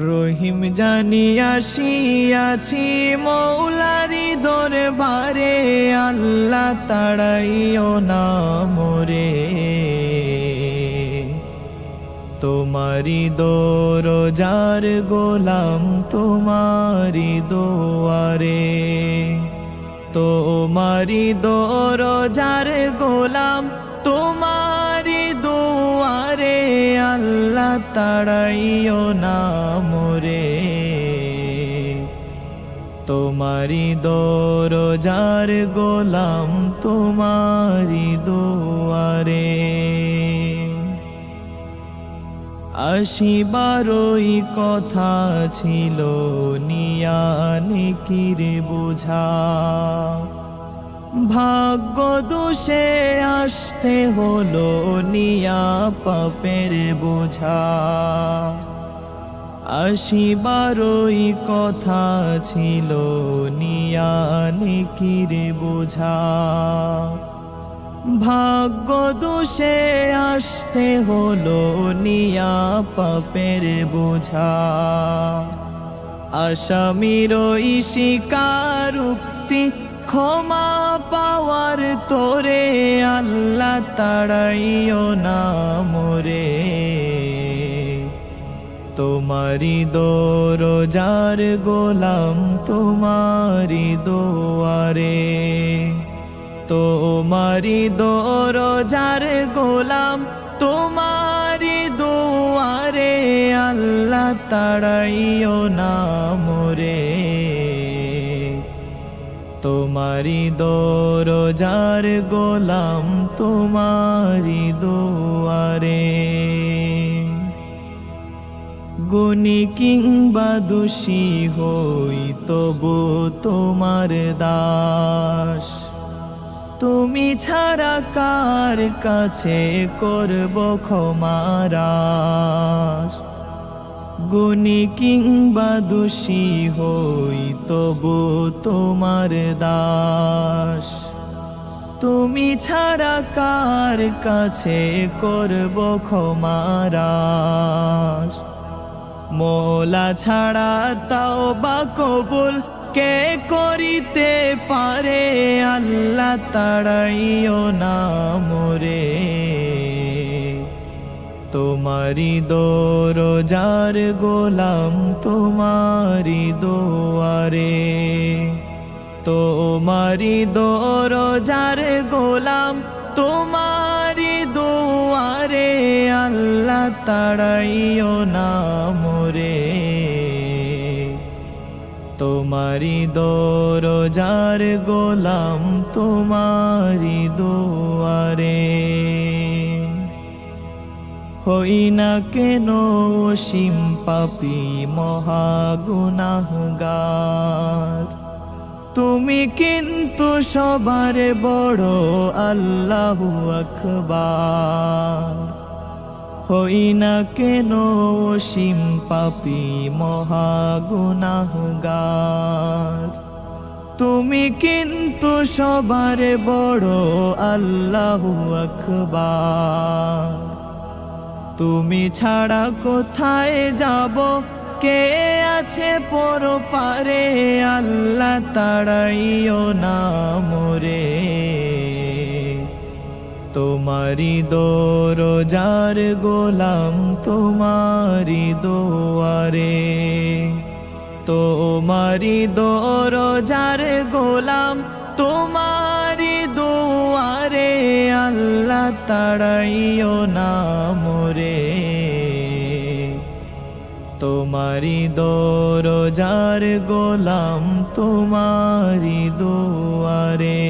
রহিম জানিয়াছি মৌলারি দরবারে, আল্লাহ তাড়াইও না মোরে। তোমারি দরজার গোলাম তোমারি দুয়ারে, তোমারি দরজার গোলাম তোমারি দুয়ারে, আল্লাহ তাড়াইও না মোরে। তোমারি দরজার গোলাম তোমারি দুয়ারে। আসিবারই কথা ছিল নিয়ানে কিরে বোঝা, ভাগ্য দোষে আসতে হলো নিয়া পাপের বোঝা। আসিবারই কথা ছিল নিয়ানে কিরে বোঝা, ভাগ্য দোষে আসতে হলো নিয়া পাপের বোঝা। আসামিরই স্বীকারোক্তি ক্ষমা পাওয়ার তোরে, আল্লাহ তাড়াইও না মোরে। তোমারি দরজার গোলাম তোমারি দুয়ারে, তোমারি দরজার গোলাম তোমারি দুয়ারে, আল্লাহ তাড়াইও না মোরে। তোমারি দরজার গোলাম তোমারি দুয়ারে। গুণী কিংবা দোষী হই তবু তোমার দাস, তুমি ছাড়া কার কাছে করব ক্ষমারাস। গুণী কিংবা দোষী হই তবু তোমার দাস, তুমি ছাড়া কার কাছে করব ক্ষমারাস। মোলা ছাড়া তাওবা কবুল কে করিতে পারে, আল্লাহ তাড়াইও না মোরে। তোমারি দরজার গোলাম তোমারি দুয়ারে, তোমারি দরজার গোলাম তোমারি দুয়ারে, আল্লাহ তাড়াইও না মোরে। তোমারি দরজার গোলাম তোমারি দুয়ারে। হই না কেন অসীম পাপী মহা গুনাহগার, তুমি কিন্তু সবার বড় আল্লাহু আকবার। হই না কেন অসীম পাপী মহা গুনাহগার, তুমি কিন্তু সবার বড় আল্লাহু আকবার। তুমি ছাড়া কোথায় যাব, কে আছে পরপারে, আল্লাহ তাড়াইও না মোরে। তোমারি দরজার গোলাম তোমারি দুয়ারে, তোমারি দরজার গোলাম তোমারি দুয়ারে, আল্লাহ তাড়াইও না মোরে। তোমারি দরজার গোলাম তোমারি দুয়ারে।